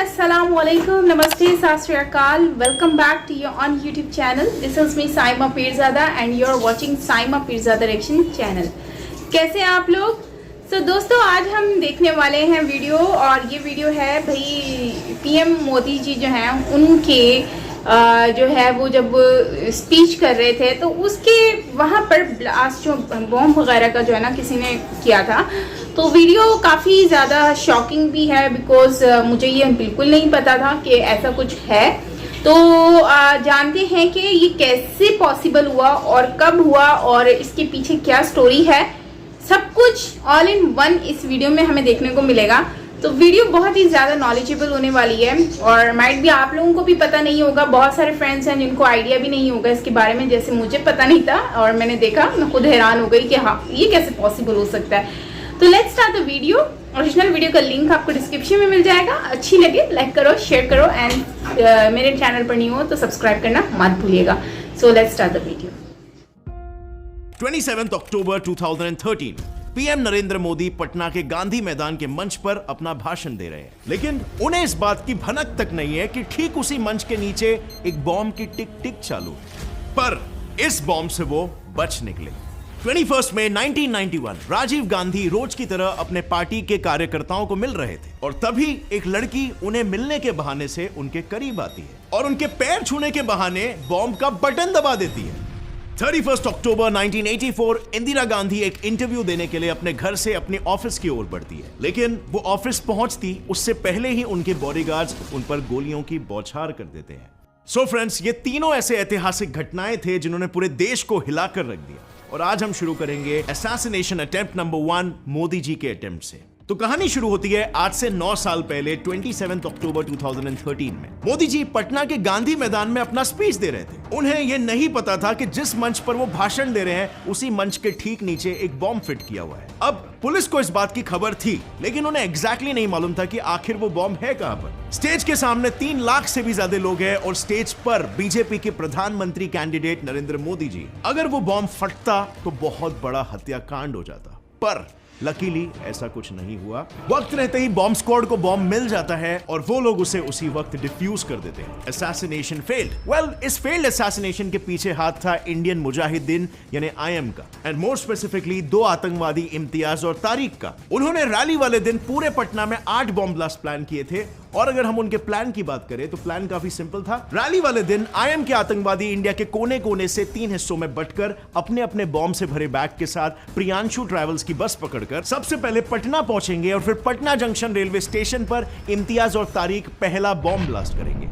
Assalamu alaikum, namaste, sat shri akal. Welcome back to your on YouTube channel. This is me Saima Pirzada and you're watching Saima Pirzada Reaction channel. कैसे हैं आप लोग? तो दोस्तों आज हम देखने वाले हैं वीडियो और ये वीडियो है भाई पीएम मोदी जी जो हैं उनके जो है वो जब स्पीच कर रहे थे तो उसके वहाँ पर ब्लास्ट जो बॉम्ब वगैरह का जो है ना किसी ने किया था। तो वीडियो काफ़ी ज़्यादा शॉकिंग भी है बिकॉज मुझे ये बिल्कुल नहीं पता था कि ऐसा कुछ है। तो जानते हैं कि ये कैसे पॉसिबल हुआ और कब हुआ और इसके पीछे क्या स्टोरी है, सब कुछ ऑल इन वन इस वीडियो में हमें देखने को मिलेगा। तो वीडियो बहुत ही ज़्यादा नॉलेजेबल होने वाली है और माइट भी आप लोगों को भी पता नहीं होगा, बहुत सारे फ्रेंड्स हैं जिनको आइडिया भी नहीं होगा इसके बारे में, जैसे मुझे पता नहीं था और मैंने देखा मैं खुद हैरान हो गई कि हाँ ये कैसे पॉसिबल हो सकता है। तो let's start the video. Original video का लिंक आपको डिस्क्रिप्शन में मिल जाएगा। अच्छी लगे लाइक करो, शेयर करो एंड मेरे चैनल पर न्यू हो तो सब्सक्राइब करना मत भूलिएगा। So let's start the video. 27 October 2013 PM Narendra Modi Patna के गांधी मैदान के मंच पर अपना भाषण दे रहे हैं, लेकिन उन्हें इस बात की भनक तक नहीं है कि ठीक उसी मंच के नीचे एक बॉम्ब की टिक टिक चालू, पर इस बॉम्ब से वो बच निकले। 21 मई 1991 राजीव गांधी रोज की तरह अपने पार्टी के कार्यकर्ताओं को मिल रहे थे और तभी एक लड़की उन्हें मिलने के बहाने से उनके करीब आती है और उनके पैर छूने के बहाने बॉम्ब का बटन दबा देती है। 31 अक्टूबर 1984 इंदिरा गांधी एक इंटरव्यू देने के लिए अपने घर से अपने ऑफिस की ओर बढ़ती है, लेकिन वो ऑफिस पहुंचती उससे पहले ही उनके बॉडीगार्ड्स उन पर गोलियों की बौछार कर देते हैं। सो फ्रेंड्स, ये तीनों ऐसे ऐतिहासिक घटनाएं थे जिन्होंने पूरे देश को हिलाकर रख दिया। और आज हम शुरू करेंगे assassination attempt number 1 Modi ji के अटेम्प्ट से। तो कहानी शुरू होती है आज से 9 साल पहले 27 अक्टूबर 2013 में। मोदी जी पटना के गांधी मैदान में अपना स्पीच दे रहे थे। उन्हें यह नहीं पता था कि जिस मंच पर वो भाषण दे रहे हैं उसी मंच के ठीक नीचे एक बॉम्ब फिट किया हुआ है। अब पुलिस को इस बात की खबर थी, लेकिन उन्हें एग्जैक्टली नहीं मालूम था कि आखिर वो बॉम्ब है कहां पर। स्टेज के सामने 3 लाख से भी ज्यादा लोग हैं और स्टेज पर बीजेपी के प्रधानमंत्री कैंडिडेट नरेंद्र मोदी जी। अगर वो बॉम्ब फटता तो बहुत बड़ा हत्याकांड हो जाता, पर लकीली ऐसा कुछ नहीं हुआ। वक्त रहते ही बॉम्ब स्क्वाड को बॉम्ब मिल जाता है और वो लोग उसे उसी वक्त डिफ्यूज कर देते हैं। Assassination failed. वेल, इस फेल्ड असैसिनेशन के पीछे हाथ था इंडियन मुजाहिदीन यानी आईएम का, एंड मोर स्पेसिफिकली 2 आतंकवादी इम्तियाज और तारिक का। उन्होंने रैली वाले दिन पूरे पटना में 8 बॉम्ब ब्लास्ट प्लान किए थे और अगर हम उनके प्लान की बात करें तो प्लान काफी सिंपल था। रैली वाले दिन आईएम के आतंकवादी इंडिया के कोने कोने से 3 हिस्सों में बंटकर अपने अपने बॉम्ब से भरे बैग के साथ प्रियांशु ट्रैवल्स की बस पकड़कर सबसे पहले पटना पहुंचेंगे और फिर पटना जंक्शन रेलवे स्टेशन पर इम्तियाज और तारिक पहला बॉम्ब ब्लास्ट करेंगे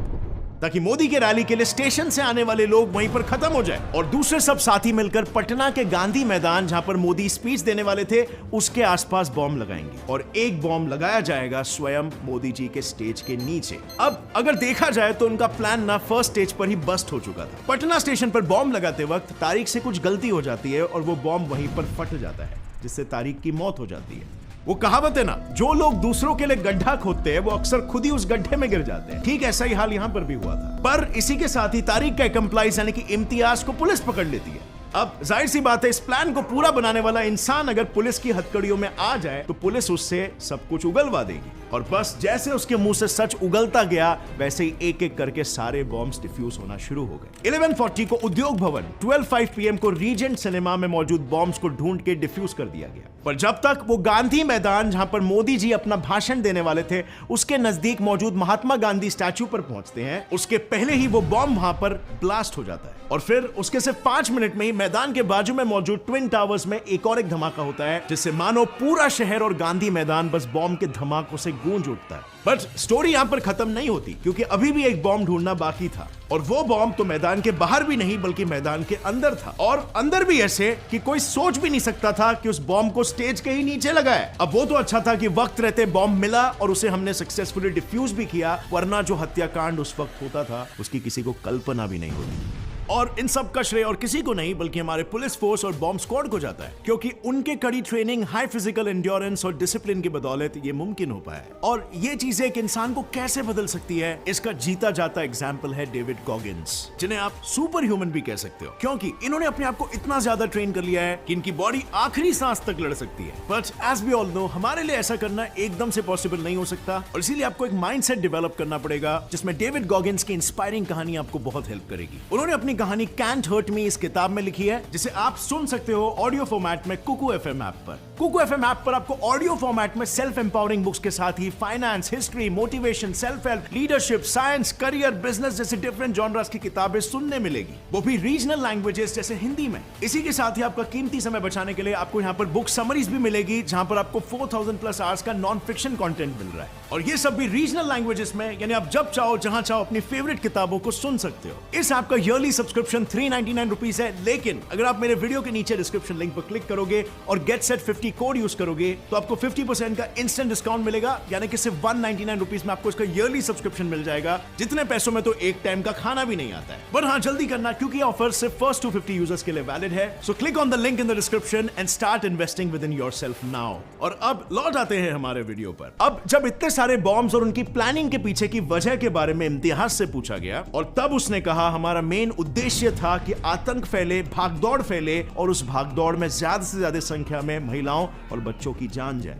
ताकि मोदी के रैली के लिए स्टेशन से आने वाले लोग वहीं पर खत्म हो जाए और दूसरे सब साथी मिलकर पटना के गांधी मैदान जहां पर मोदी स्पीच देने वाले थे उसके आसपास बॉम्ब लगाएंगे और एक बॉम्ब लगाया जाएगा स्वयं मोदी जी के स्टेज के नीचे। अब अगर देखा जाए तो उनका प्लान ना फर्स्ट स्टेज पर ही बस्ट हो चुका था। पटना स्टेशन पर बॉम्ब लगाते वक्त तारिक से कुछ गलती हो जाती है और वो बॉम्ब वहीं पर फट जाता है जिससे तारिक की मौत हो जाती है। वो कहावत है ना, जो लोग दूसरों के लिए गड्ढा खोदते हैं वो अक्सर खुद ही उस गड्ढे में गिर जाते हैं। ठीक ऐसा ही हाल यहां पर भी हुआ था, पर इसी के साथ ही तारिक का एक्म्प्लाइज यानी कि इम्तियाज को पुलिस पकड़ लेती है। अब जाहिर सी बात है, इस प्लान को पूरा बनाने वाला इंसान अगर पुलिस की हथकड़ियों में आ जाए तो पुलिस उससे सब कुछ उगलवा देगी और बस जैसे उसके मुंह से सच उगलता गया वैसे ही एक एक करके सारे बॉम्ब्स डिफ्यूज होना शुरू हो गए। 11:40 को उद्योग भवन, 12:05 PM को रीजेंट सिनेमा में मौजूद बॉम्ब्स को ढूंढ के डिफ्यूज कर दिया गया। पर जब तक वो गांधी मैदान जहां पर मोदी जी अपना भाषण देने वाले थे उसके नजदीक मौजूद महात्मा गांधी स्टैच्यू पर पहुंचते हैं, उसके पहले ही वो बॉम्ब वहां पर ब्लास्ट हो जाता है और फिर उसके सिर्फ 5 मिनट में ही मैदान के बाजू में मौजूद ट्विन टावर्स में एक और एक धमाका होता है जिससे मानो पूरा शहर और गांधी मैदान बस बॉम्ब के धमाकों से गूंज उठता है। बट स्टोरी यहां पर खत्म नहीं होती क्योंकि अभी भी एक बॉम्ब ढूंढना बाकी था और वो बॉम्ब तो मैदान के बाहर भी नहीं बल्कि मैदान के अंदर था और अंदर भी ऐसे कि कोई सोच भी नहीं सकता था कि उस बॉम्ब को स्टेज के ही नीचे लगाए। अब वो तो अच्छा था कि वक्त रहते बॉम्ब मिला और उसे हमने सक्सेसफुली डिफ्यूज भी किया, वरना जो हत्याकांड उस वक्त होता था उसकी किसी को कल्पना भी नहीं होती। और इन सब का श्रेय और किसी को नहीं बल्कि हमारे पुलिस फोर्स और बॉम्ब स्क्वाड को जाता है, क्योंकि उनके कड़ी ट्रेनिंग, हाई फिजिकल एंड्योरेंस और डिसिप्लिन की बदौलत ये मुमकिन हो पाया है। और ये चीजें एक इंसान को कैसे बदल सकती है, इसका जीता जाता एग्जाम्पल है डेविड गॉगिंस, जिन्हें आप सुपर ह्यूमन भी कह सकते हो, क्योंकि इन्होंने अपने आप को इतना ज्यादा ट्रेन कर लिया है कि इनकी बॉडी आखिरी सांस तक लड़ सकती है। But as we all know, हमारे लिए ऐसा करना एकदम से पॉसिबल नहीं हो सकता, और इसीलिए आपको एक माइंडसेट डेवलप करना पड़ेगा, जिसमें डेविड गॉगिंस की इंस्पायरिंग कहानी आपको बहुत हेल्प करेगी। उन्होंने अपनी कहानी कैंट हर्ट मी इस किताब में लिखी है, जिसे आप सुन सकते हो ऑडियो फॉर्मेट में कुकू एफएम ऐप पर। कुकू एफएम ऐप पर आपको ऑडियो फॉर्मेट में सेल्फ एम्पावरिंग बुक्स के साथ ही finance, history, motivation, self help, leadership, science, career, business जैसे डिफरेंट जॉनर्स की किताबें सुनने मिलेगी, वो भी रीजनल लैंग्वेजेस जैसे हिंदी में। इसी के साथ ही आपका कीमती समय बचाने के लिए आपको यहाँ पर बुक समरीज भी मिलेगी, जहां पर आपको 4000 प्लस आवर्स का नॉन फिक्शन कंटेंट मिल रहा है, और ये सब भी रीजनल लैंग्वेजेस में, यानी आप जब चाहो जहां चाहो अपनी फेवरेट किताबों को सुन सकते हो। इस ऐप का ईयरली सब्सक्रिप्शन 399 रुपीज है, लेकिन अगर आप मेरे वीडियो के नीचे डिस्क्रिप्शन लिंक पर क्लिक करोगे और गेट सेट 50 कोड यूज करोगे तो आपको 50% का इंस्टेंट डिस्काउंट मिलेगा, यानी कि सिर्फ 199 रुपीज में आपको इसका ईयरली सब्सक्रिप्शन मिल जाएगा, जितने पैसों में तो एक टाइम का खाना भी नहीं आता है। पर हाँ, जल्दी करना, क्योंकि ऑफर सिर्फ फर्स्ट 250 यूजर्स के लिए वैलिड है। So click on the link in the description and start investing with in yourself now. और अब लौट आते हैं हमारे वीडियो पर। अब जब इतने सारे बॉम्ब्स और उनकी प्लानिंग के पीछे की वजह के बारे में इम्तियाज से पूछा गया, और तब उसने कहा हमारा मेन उद्देश्य था कि आतंक फैले, भागदौड़ फैले, और उस भागदौड़ में ज्यादा से ज्यादा संख्या में महिलाओं और बच्चों की जान जाए।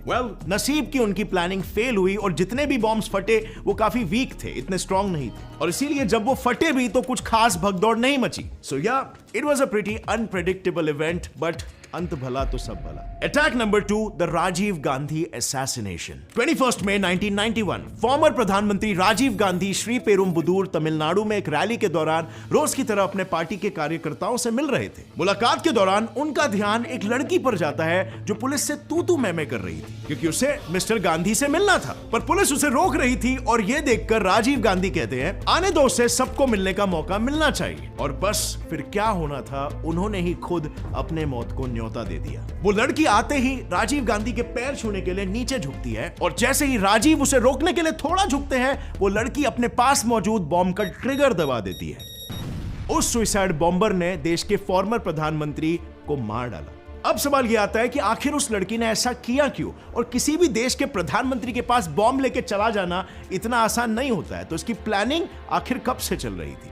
नसीब की उनकी प्लानिंग फेल हुई, और जितने भी बॉम्ब्स फटे वो काफी वीक थे, इतने स्ट्रॉन्ग नहीं थे, और इसीलिए जब वो फटे भी तो कुछ खास भगदौड़ नहीं मची। So yeah, it was a pretty unpredictable event, but अंत भला तो सब भला। Attack number 2, the Rajiv Gandhi assassination. 21 मई 1991 फॉर्मर प्रधानमंत्री राजीव गांधी श्री पेरुम्बुदूर, तमिलनाडु में एक रैली के दौरान रोज की तरह अपने पार्टी के कार्यकर्ताओं से मिल रहे थे। मुलाकात के दौरान उनका ध्यान एक लड़की पर जाता है जो पुलिस से तू मैं कर रही थी, क्योंकि उसे मिस्टर गांधी से मिलना था, पर पुलिस उसे रोक रही थी। और यह देखकर राजीव गांधी कहते हैं, आने दो उसे, सबको मिलने का मौका मिलना चाहिए। और बस फिर क्या होना था, उन्होंने ही खुद अपने मौत को न्योता दे दिया। वो लड़की आते ही राजीव गांधी के पैर छूने के लिए नीचे झुकती है, और जैसे ही राजीव उसे रोकने के लिए थोड़ा झुकते हैं, वो लड़की अपने पास मौजूद बॉम्ब का ट्रिगर दबा देती है। उस सुसाइड बॉम्बर ने देश के फॉर्मर प्रधानमंत्री को मार डाला। अब सवाल यह आता है कि आखिर उस लड़की ने ऐसा किया क्यों, और किसी भी देश के प्रधानमंत्री के पास बॉम्ब लेके चला जाना इतना आसान नहीं होता है, तो इसकी प्लानिंग आखिर कब से चल रही थी?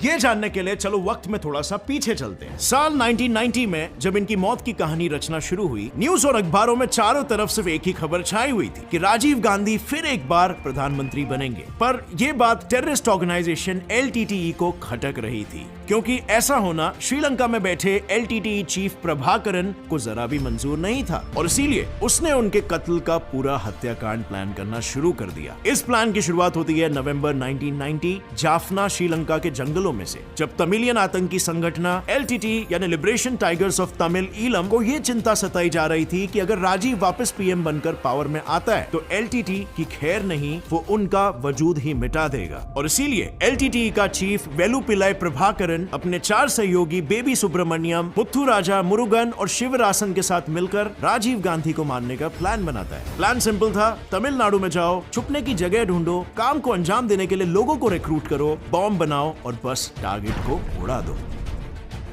ये जानने के लिए चलो वक्त में थोड़ा सा पीछे चलते हैं। साल 1990 में जब इनकी मौत की कहानी रचना शुरू हुई, न्यूज और अखबारों में चारों तरफ सिर्फ एक ही खबर छाई हुई थी कि राजीव गांधी फिर एक बार प्रधानमंत्री बनेंगे। पर यह बात टेररिस्ट ऑर्गेनाइजेशन LTTE को खटक रही थी, क्योंकि ऐसा होना श्रीलंका में बैठे LTTE चीफ प्रभाकरन को जरा भी मंजूर नहीं था, और इसीलिए उसने उनके कत्ल का पूरा हत्याकांड प्लान करना शुरू कर दिया। इस प्लान की शुरुआत होती है नवंबर 1990 जाफना, श्रीलंका के जंगलों में से, जब तमिलियन आतंकी संगठन LTTE यानी liberation tigers of Tamil Eelam को यह चिंता सताई जा रही थी कि अगर राजीव वापस PM बनकर पावर में आता है तो LTTE की खैर नहीं, वो उनका वजूद ही मिटा देगा। और इसीलिए LTTE का चीफ वेलुपिलाई प्रभाकरन अपने 4 सहयोगी बेबी सुब्रमण्यम, मुथुराजा मुरुगन और शिवरासन के साथ मिलकर राजीव गांधी को मारने का प्लान बनाता है। प्लान सिंपल था, तमिलनाडु में जाओ, छुपने की जगह ढूंढो, काम को अंजाम देने के लिए लोगों को रिक्रूट करो, बॉम्ब बनाओ और बस टारगेट को उड़ा दो।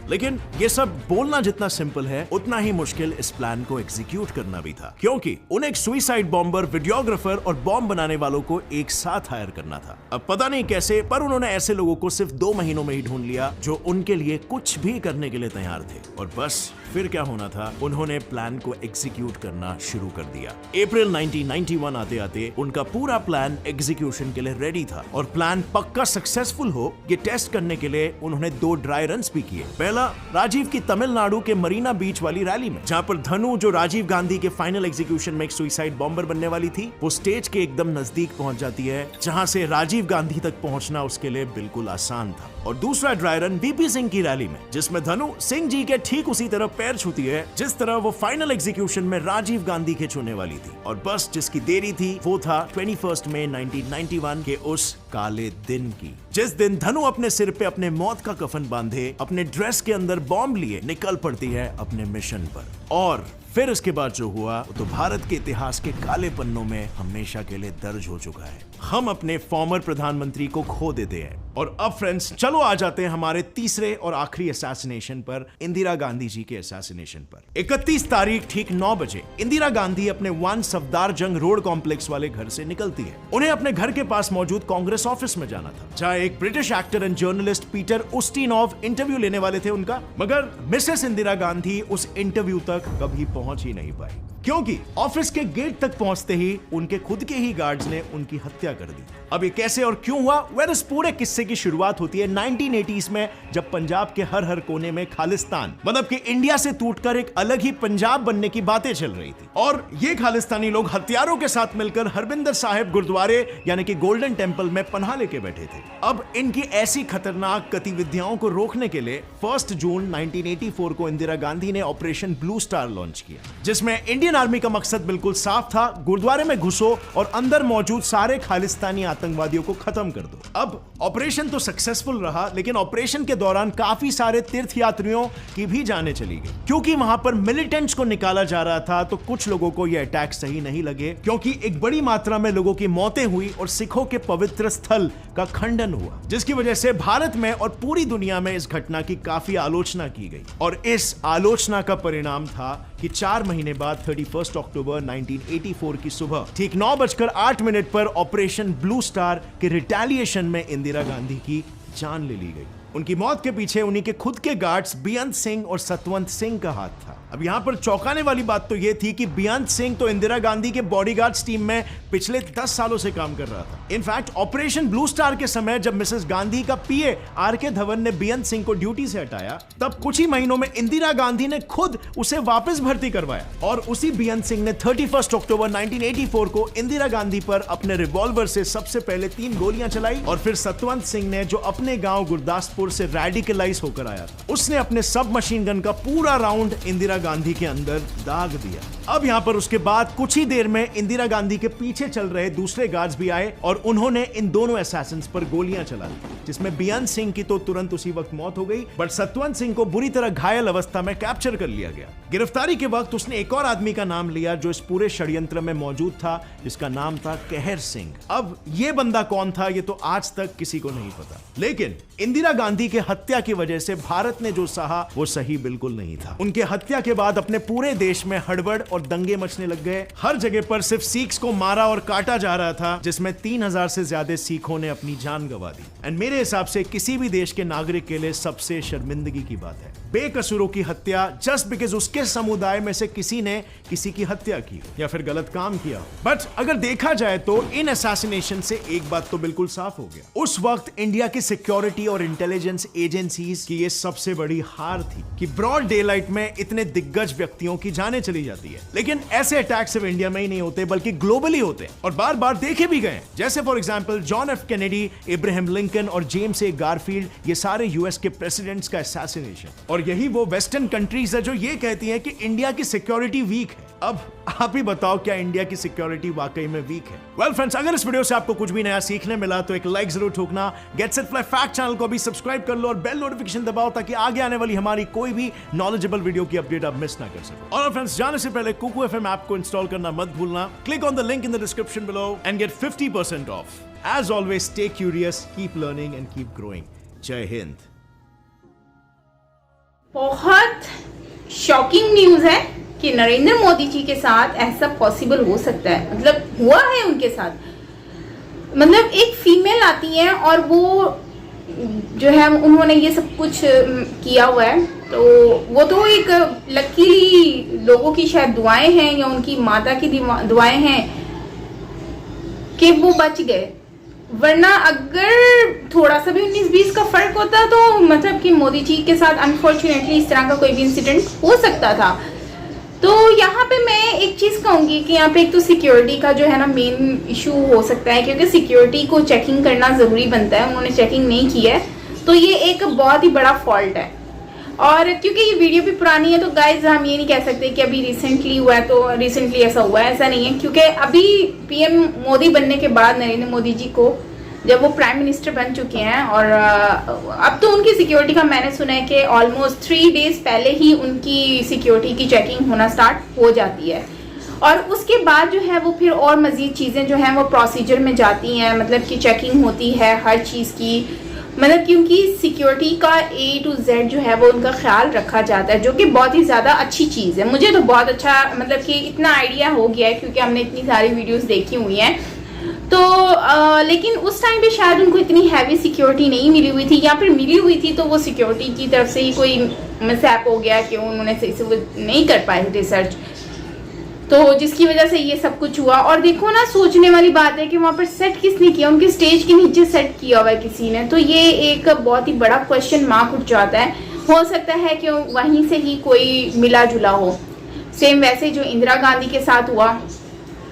लेकिन ये सब बोलना जितना सिंपल है, उतना ही मुश्किल इस प्लान को एग्जीक्यूट करना भी था, क्योंकि उन्हें एक सुसाइड बॉम्बर, वीडियोग्राफर और बॉम्ब बनाने वालों को एक साथ हायर करना था। अब पता नहीं कैसे, पर उन्होंने ऐसे लोगों को सिर्फ 2 महीनों में ही ढूंढ लिया जो उनके लिए कुछ भी करने के लिए तैयार थे। और बस फिर क्या होना था, उन्होंने प्लान को एग्जीक्यूट करना शुरू कर दिया। अप्रैल 1991 आते आते उनका पूरा प्लान एग्जीक्यूशन के लिए रेडी था, और प्लान पक्का सक्सेसफुल हो ये टेस्ट करने के लिए उन्होंने 2 ड्राई रन्स भी किए। पहला राजीव की तमिलनाडु के मरीना बीच वाली रैली में, जहां पर धनु, जो राजीव गांधी के फाइनल एग्जीक्यूशन में एक सुसाइड बॉम्बर बनने वाली थी, वो स्टेज के एकदम नजदीक पहुंच जाती है, जहां से राजीव गांधी तक पहुंचना उसके लिए बिल्कुल आसान था। और दूसरा ड्राई रन VP सिंह की रैली में, जिसमें धनु सिंह जी के ठीक उसी तरह पैर छूती है जिस तरह वो फाइनल एग्जीक्यूशन में राजीव गांधी के छूने वाली थी। और बस जिसकी देरी थी वो था 21 मई 1991 के उस काले दिन की, जिस दिन धनु अपने सिर पे अपने मौत का कफन बांधे, अपने ड्रेस के अंदर बॉम्ब लिए निकल पड़ती है अपने मिशन पर। और फिर इसके बाद जो हुआ तो भारत के इतिहास के काले पन्नों में हमेशा के लिए दर्ज हो चुका है। हम अपने फॉर्मर प्रधानमंत्री को खो देते हैं और अब फ्रेंड्स चलो आ जाते हैं हमारे तीसरे और आखिरी असैसिनेशन पर, इंदिरा गांधी जी के असैसिनेशन पर। 31 तारीख ठीक 9 बजे इंदिरा गांधी अपने 1 सफदारजंग रोड कॉम्प्लेक्स वाले घर से निकलती है। उन्हें अपने घर के पास मौजूद कांग्रेस ऑफिस में जाना था, जहां एक British actor and journalist Peter Ustinov interview लेने वाले थे उनका। मगर मिसेस इंदिरा गांधी उस इंटरव्यू तक कभी पहुंच ही नहीं पाई, क्योंकि ऑफिस के गेट तक पहुंचते ही उनके खुद के ही गार्ड्स ने उनकी हत्या कर दी। अब ये कैसे और क्यों हुआ? वेल, इस पूरे किस्से की शुरुआत होती है 1980s में, जब पंजाब के हर हर कोने में खालिस्तान मतलब कि इंडिया से टूटकर एक अलग ही पंजाब बनने की बातें चल रही थी। और ये खालिस्तानी लोग हथियारों के साथ मिलकर हरबिंदर साहिब गुरुद्वारे यानी कि गोल्डन टेंपल में पनाह लेके बैठे थे। अब इनकी ऐसी खतरनाक गतिविधियों को रोकने के लिए 1 जून 1984 को इंदिरा गांधी ने ऑपरेशन ब्लू स्टार लॉन्च किया, जिसमें इंडियन आर्मी का मकसद बिल्कुल साफ था, गुरुद्वारे में घुसो और अंदर मौजूद सारे खालिस्तानी आतंकवादियों को खत्म कर दो। अब ऑपरेशन तो सक्सेसफुल रहा, लेकिन ऑपरेशन के दौरान काफी सारे तीर्थयात्रियों की भी जानें चली गई, क्योंकि वहां पर मिलिटेंट्स को निकाला जा रहा था। तो कुछ लोगों को यह अटैक सही नहीं लगे, क्योंकि एक बड़ी मात्रा में लोगों की मौतें हुई और सिखों के पवित्र स्थल का खंडन हुआ, जिसकी वजह से भारत में और पूरी दुनिया में इस घटना की काफी आलोचना की गई। और इस आलोचना का परिणाम था कि 4 महीने बाद 31 अक्टूबर 1984 की सुबह ठीक 9:08 पर ऑपरेशन ब्लू स्टार के रिटेलिएशन में इंदिरा गांधी की जान ले ली गई। उनकी मौत के पीछे उन्हीं के खुद के गार्ड्स बेअंत सिंह और सतवंत सिंह का हाथ था। अब यहां पर चौंकाने वाली बात तो यह थी कि बेअंत सिंह तो इंदिरा गांधी के बॉडीगार्ड्स टीम में पिछले 10 सालों से काम कर रहा था। इनफैक्ट ऑपरेशन ब्लू स्टार के समय जब मिसेस गांधी का पीए आर.के. धवन ने बेअंत सिंह को ड्यूटी से हटाया, तब कुछ ही महीनों में इंदिरा गांधी ने खुद उसे वापस भर्ती करवाया। और उसी बेअंत सिंह ने 31 अक्टूबर 1984 को इंदिरा गांधी पर अपने रिवॉल्वर से सबसे पहले 3 गोलियां चलाई। और फिर सतवंत सिंह ने, जो अपने गांव गुरदासपुर से रेडिकलाइज होकर आया था, उसने अपने सब मशीन गन का पूरा राउंड इंदिरा गांधी के अंदर दाग दिया। अब यहां पर उसके बाद कुछ ही देर में इंदिरा गांधी के पीछे चल रहे दूसरे गार्ड्स भी आए और उन्होंने इन दोनों असैसिन्स पर गोलियां चला दी, जिसमें बेअंत सिंह की तो तुरंत उसी वक्त मौत हो गई, बट सतवंत सिंह को बुरी तरह घायल अवस्था में कैप्चर कर लिया गया। गिरफ्तारी के वक्त उसने एक और आदमी का नाम लिया जो इस पूरे षड्यंत्र में मौजूद था, जिसका नाम था कहर सिंह। अब यह बंदा कौन था ये तो आज तक किसी को नहीं पता, लेकिन इंदिरा गांधी के हत्या की वजह से भारत ने जो सहा वो सही बिल्कुल नहीं था। उनके हत्या के बाद अपने पूरे देश में हड़बड़ और दंगे मचने लग गए। हर जगह पर सिर्फ सिख्स को मारा और काटा जा रहा था, जिसमें 3000 से ज्यादा सिखों ने अपनी जान गंवा दी। एंड मेरे हिसाब से किसी भी देश के नागरिक के लिए सबसे शर्मिंदगी की बात है, बेकसूरों की हत्या जस्ट बिकॉज उसके समुदाय में से किसी ने किसी की हत्या की या फिर गलत काम किया। बट अगर देखा जाए तो इन असैसिनेशन से एक बात तो बिल्कुल साफ हो गया, उस वक्त इंडिया की सिक्योरिटी और इंटेलिजेंस एजेंसीज की ये सबसे बड़ी हार थी कि ब्रॉड डे लाइट में इतने दिग्गज व्यक्तियों की जानें चली जाती है। लेकिन ऐसे अटैक सिर्फ इंडिया में ही नहीं होते, बल्कि ग्लोबली होते हैं और बार बार देखे भी गए। जैसे for example John F Kennedy, Ibrahim Lincoln और जेम्स ए गारफील्ड, ये सारे यूएस के प्रेसिडेंट्स का असैसिनेशन। और यही वो वेस्टर्न कंट्रीज है जो ये कहती हैं कि इंडिया की सिक्योरिटी वीक है। अब आप ही बताओ, क्या इंडिया की सिक्योरिटी वाकई में वीक है? वेल फ्रेंड्स, अगर इस वीडियो से आपको कुछ भी नया सीखने मिला तो एक लाइक जरूर ठोकना। Get set fly fact channel को भी सब्सक्राइब कर लो और बेल नोटिफिकेशन दबाओ ताकि आगे आने वाली हमारी कोई भी नॉलेजेबल वीडियो की अपडेट आप मिस ना कर सको। और फ्रेंड्स, जाने से पहले कुकू एफएम ऐप को इंस्टॉल करना मत भूलना। Click on the link in the description below and get 50% off. As always, stay curious, keep learning and keep growing. जय हिंद। बहुत शॉकिंग न्यूज है कि नरेंद्र मोदी जी के साथ ऐसा पॉसिबल हो सकता है, मतलब हुआ है उनके साथ। मतलब एक फीमेल आती है और वो जो है उन्होंने ये सब कुछ किया हुआ है, तो वो तो एक लकीली लोगों की शायद दुआएं हैं या उनकी माता की दुआएं हैं कि वो बच गए, वरना अगर थोड़ा सा भी 19-20 का फर्क होता तो मतलब कि मोदी जी के साथ अनफॉर्चुनेटली इस तरह का कोई भी इंसिडेंट हो सकता था। तो यहाँ पे मैं एक चीज कहूंगी कि यहाँ पे एक तो सिक्योरिटी का जो है ना मेन इशू हो सकता है, क्योंकि सिक्योरिटी को चेकिंग करना जरूरी बनता है, उन्होंने चेकिंग नहीं की है, तो ये एक बहुत ही बड़ा फॉल्ट है। और क्योंकि ये वीडियो भी पुरानी है तो गाइज हम ये नहीं कह सकते कि अभी रिसेंटली हुआ है तो रिसेंटली ऐसा हुआ है, ऐसा नहीं है। क्योंकि अभी पीएम मोदी बनने के बाद नरेंद्र मोदी जी को जब वो प्राइम मिनिस्टर बन चुके हैं और अब तो उनकी सिक्योरिटी का मैंने सुना है कि ऑलमोस्ट 3 डेज पहले ही उनकी सिक्योरिटी की चेकिंग होना स्टार्ट हो जाती है और उसके बाद जो है वो फिर और मज़ीद चीज़ें जो हैं वो प्रोसीजर में जाती हैं, मतलब कि चेकिंग होती है हर चीज़ की। मतलब क्योंकि सिक्योरिटी का A to Z जो है वो उनका ख्याल रखा जाता है, जो कि बहुत ही ज़्यादा अच्छी चीज़ है। मुझे तो बहुत अच्छा मतलब कि इतना आइडिया हो गया है क्योंकि हमने इतनी सारी वीडियोस देखी हुई हैं। तो लेकिन उस टाइम पे शायद उनको इतनी हैवी सिक्योरिटी नहीं मिली हुई थी, या फिर मिली हुई थी तो वो सिक्योरिटी की तरफ से ही कोई मिसहैप हो गया कि उन्होंने सही से वो नहीं कर पाए रिसर्च, तो जिसकी वजह से ये सब कुछ हुआ। और देखो ना, सोचने वाली बात है कि वहाँ पर सेट किसने किया, उनके स्टेज के नीचे सेट किया हुआ है किसी ने, तो ये एक बहुत ही बड़ा क्वेश्चन मार्क उठ जाता है। हो सकता है कि वहीं से ही कोई मिला जुला हो। सेम वैसे जो इंदिरा गांधी के साथ हुआ,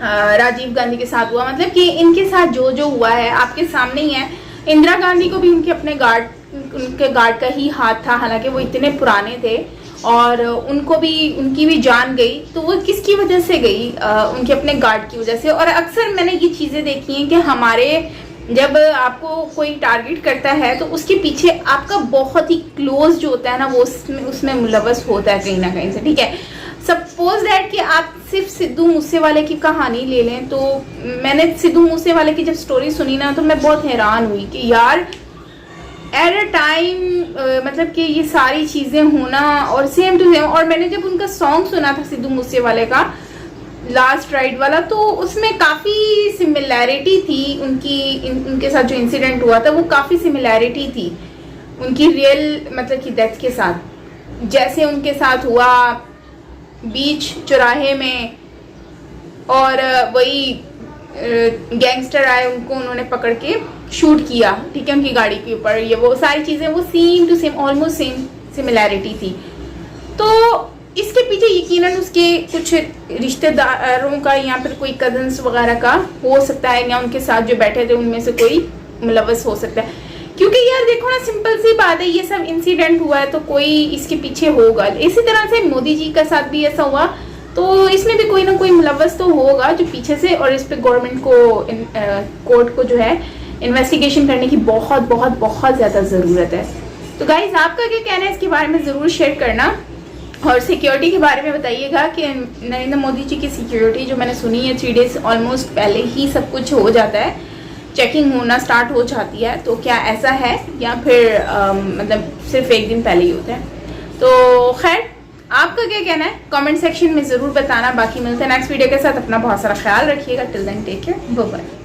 राजीव गांधी के साथ हुआ, मतलब कि इनके साथ जो जो हुआ है आपके सामने ही है। इंदिरा गांधी को भी उनके अपने उनके गार्ड का ही हाथ था, हालांकि वो इतने पुराने थे और उनको भी उनकी भी जान गई, तो वो किसकी वजह से गई, उनके अपने गार्ड की वजह से। और अक्सर मैंने ये चीज़ें देखी हैं कि हमारे जब आपको कोई टारगेट करता है तो उसके पीछे आपका बहुत ही क्लोज जो होता है ना, वो उसमें मुलव्वस होता है कहीं ना कहीं से, ठीक है। सपोज दैट कि आप सिर्फ सिद्धू मूसेवाले की कहानी ले लें, तो मैंने सिद्धू मूसेवाले की जब स्टोरी सुनी ना तो मैं बहुत हैरान हुई कि यार एट अ टाइम मतलब कि ये सारी चीज़ें होना, और सेम टू सेम। और मैंने जब उनका सॉन्ग सुना था सिद्धू मूसेवाले का लास्ट राइड वाला, तो उसमें काफ़ी सिमिलैरिटी थी उनके साथ जो इंसिडेंट हुआ था, वो काफ़ी सिमिलैरिटी थी उनकी रियल मतलब कि डेथ के साथ, जैसे उनके साथ हुआ बीच चौराहे में, और वही गैंगस्टर आए, उनको उन्होंने पकड़ के शूट किया, ठीक है, उनकी गाड़ी के ऊपर। ये वो सारी चीज़ें वो same to same almost same similarity थी। तो इसके पीछे यकीनन उसके कुछ रिश्तेदारों का या फिर कोई कजन्स वगैरह का हो सकता है, या उनके साथ जो बैठे थे उनमें से कोई मुलव्वस हो सकता है। क्योंकि यार देखो ना, सिंपल सी बात है, ये सब इंसिडेंट हुआ है तो कोई इसके पीछे होगा। इसी तरह से मोदी जी का साथ भी ऐसा हुआ, तो इसमें भी कोई ना कोई मुलव्वस तो होगा जो पीछे से, और इस पे गवर्नमेंट को कोर्ट को जो है इन्वेस्टिगेशन करने की बहुत बहुत बहुत ज़्यादा ज़रूरत है। तो गाइज, आपका क्या कहना है इसके बारे में ज़रूर शेयर करना, और सिक्योरिटी के बारे में बताइएगा कि नरेंद्र मोदी जी की सिक्योरिटी जो मैंने सुनी है 3 डेज ऑलमोस्ट पहले ही सब कुछ हो जाता है, चेकिंग होना स्टार्ट हो जाती है, तो क्या ऐसा है या फिर मतलब सिर्फ 1 दिन पहले ही होता है। तो खैर, आपका क्या कहना है कमेंट सेक्शन में ज़रूर बताना। बाकी मिलते हैं नेक्स्ट वीडियो के साथ। अपना बहुत सारा ख्याल रखिएगा। Till then take care, bye bye.